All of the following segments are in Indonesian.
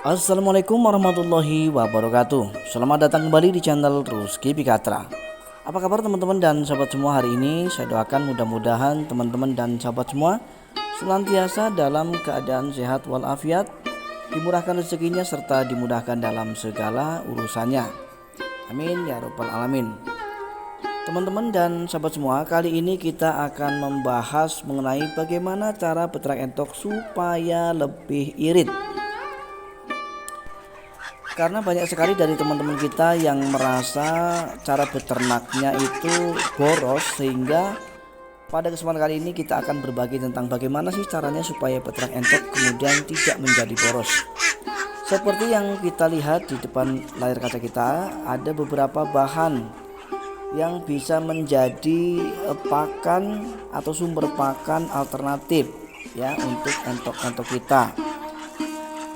Assalamualaikum warahmatullahi wabarakatuh. Selamat datang kembali di channel Ruski Pikatra. Apa kabar teman-teman dan sahabat semua hari ini? Saya doakan mudah-mudahan teman-teman dan sahabat semua senantiasa dalam keadaan sehat walafiat, dimurahkan rezekinya serta dimudahkan dalam segala urusannya. Amin ya rabbal alamin. Teman-teman dan sahabat semua, kali ini kita akan membahas mengenai bagaimana cara peternak entok supaya lebih irit. Karena banyak sekali dari teman-teman kita yang merasa cara beternaknya itu boros, sehingga pada kesempatan kali ini kita akan berbagi tentang bagaimana sih caranya supaya peternak entok kemudian tidak menjadi boros. Seperti yang kita lihat di depan layar kaca kita, ada beberapa bahan yang bisa menjadi pakan atau sumber pakan alternatif ya untuk entok-entok kita,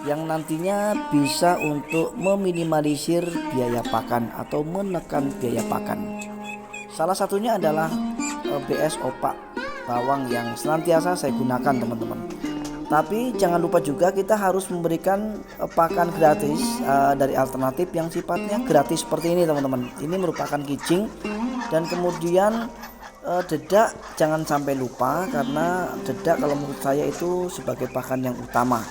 yang nantinya bisa untuk meminimalisir biaya pakan atau menekan biaya pakan. Salah satunya adalah BS opak bawang yang senantiasa saya gunakan teman-teman. Tapi jangan lupa juga kita harus memberikan pakan gratis dari alternatif yang sifatnya gratis seperti ini teman-teman. Ini merupakan kijing, dan kemudian dedak jangan sampai lupa, karena dedak kalau menurut saya itu sebagai pakan yang utama.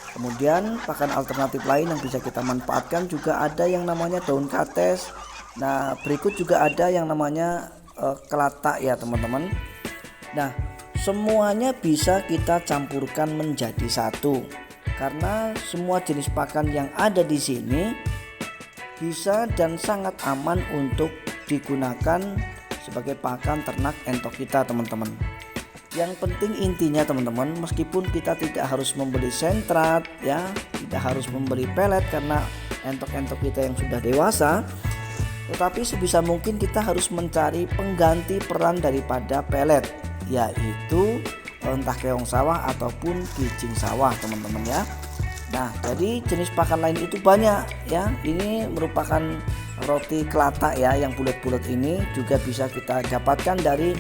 Kemudian pakan alternatif lain yang bisa kita manfaatkan juga ada yang namanya daun kates. Nah, berikut juga ada yang namanya kelatak ya teman-teman. Nah, semuanya bisa kita campurkan menjadi satu, karena semua jenis pakan yang ada di sini bisa dan sangat aman untuk digunakan sebagai pakan ternak entok kita teman-teman. Yang penting intinya teman-teman, meskipun kita tidak harus membeli sentrat ya, tidak harus membeli pelet karena entok-entok kita yang sudah dewasa, tetapi sebisa mungkin kita harus mencari pengganti peran daripada pelet, yaitu entah keong sawah ataupun kijing sawah teman-teman ya. Nah, jadi jenis pakan lain itu banyak ya. Ini merupakan roti kelatak ya, yang bulat-bulat ini juga bisa kita dapatkan dari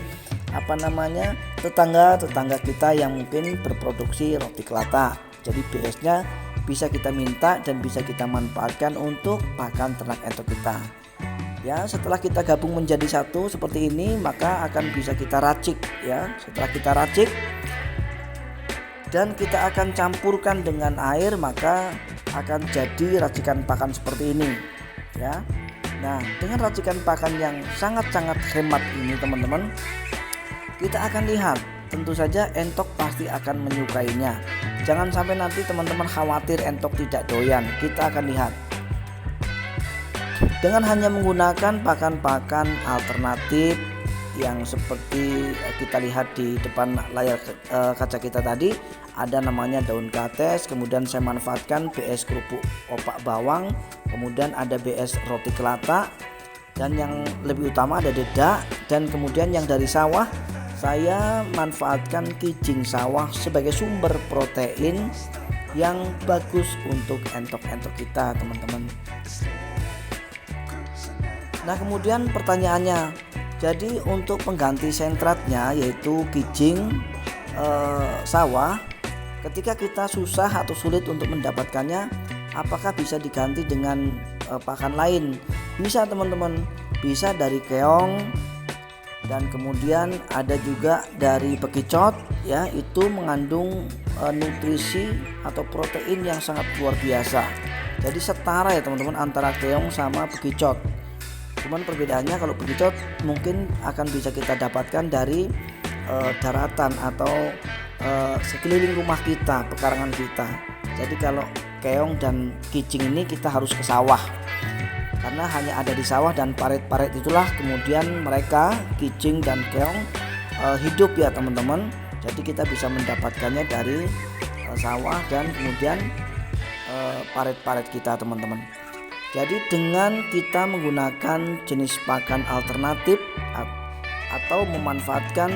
tetangga kita yang mungkin berproduksi roti kelatak. Jadi BS-nya bisa kita minta dan bisa kita manfaatkan untuk pakan ternak entok kita. Ya, setelah kita gabung menjadi satu seperti ini, maka akan bisa kita racik ya. Setelah kita racik dan kita akan campurkan dengan air, maka akan jadi racikan pakan seperti ini ya. Nah, dengan racikan pakan yang sangat-sangat hemat ini teman-teman, kita akan lihat, tentu saja entok pasti akan menyukainya. Jangan sampai nanti teman-teman khawatir entok tidak doyan. Kita akan lihat, dengan hanya menggunakan pakan-pakan alternatif yang seperti kita lihat di depan layar kaca kita tadi, ada namanya daun kates, kemudian saya manfaatkan BS kerupuk opak bawang, kemudian ada BS roti kelatak, dan yang lebih utama ada dedak, dan kemudian yang dari sawah saya manfaatkan kijing sawah sebagai sumber protein yang bagus untuk entok-entok kita teman-teman. Nah, kemudian pertanyaannya, jadi untuk pengganti sentratnya yaitu kijing sawah, ketika kita susah atau sulit untuk mendapatkannya, apakah bisa diganti dengan pakan lain? Bisa teman-teman, bisa dari keong, dan kemudian ada juga dari bekicot ya, itu mengandung nutrisi atau protein yang sangat luar biasa. Jadi setara ya teman-teman antara keong sama bekicot. Cuman perbedaannya, kalau bekicot mungkin akan bisa kita dapatkan dari daratan atau sekeliling rumah kita, pekarangan kita. Jadi kalau keong dan kijing ini kita harus ke sawah, karena hanya ada di sawah dan paret-paret itulah kemudian mereka kijing dan keong hidup ya teman-teman. Jadi kita bisa mendapatkannya dari sawah dan kemudian paret-paret kita teman-teman. Jadi dengan kita menggunakan jenis pakan alternatif atau memanfaatkan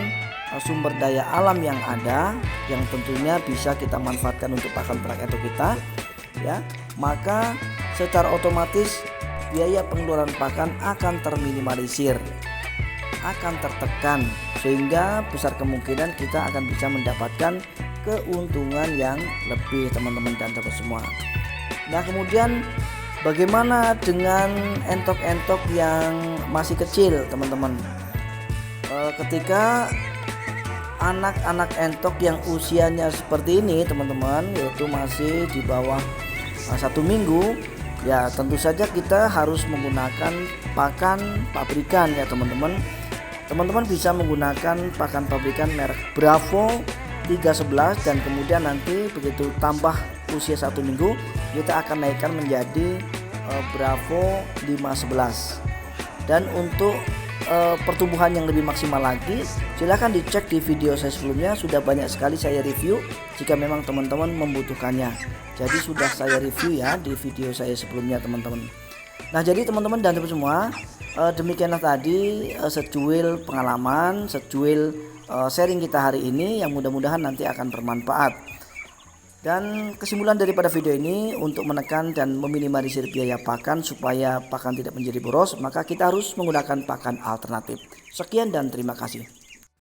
sumber daya alam yang ada, yang tentunya bisa kita manfaatkan untuk pakan ternak entok kita ya, maka secara otomatis biaya pengeluaran pakan akan terminimalisir, akan tertekan, sehingga besar kemungkinan kita akan bisa mendapatkan keuntungan yang lebih teman-teman dan sahabat semua. Nah kemudian bagaimana dengan entok-entok yang masih kecil teman-teman? Ketika anak-anak entok yang usianya seperti ini teman-teman, yaitu masih di bawah 1 minggu, ya tentu saja kita harus menggunakan pakan pabrikan ya teman-teman. Teman-teman bisa menggunakan pakan pabrikan merek Bravo 311 dan kemudian nanti begitu tambah usia 1 minggu kita akan naikkan menjadi Bravo 511. Dan untuk pertumbuhan yang lebih maksimal lagi, silahkan dicek di video saya sebelumnya, sudah banyak sekali saya review jika memang teman-teman membutuhkannya. Jadi sudah saya review ya di video saya sebelumnya teman-teman. Nah jadi teman-teman dan teman semua, demikianlah tadi secuil pengalaman, secuil sharing kita hari ini yang mudah-mudahan nanti akan bermanfaat. Dan kesimpulan daripada video ini, untuk menekan dan meminimalisir biaya pakan supaya pakan tidak menjadi boros, maka kita harus menggunakan pakan alternatif. Sekian dan terima kasih.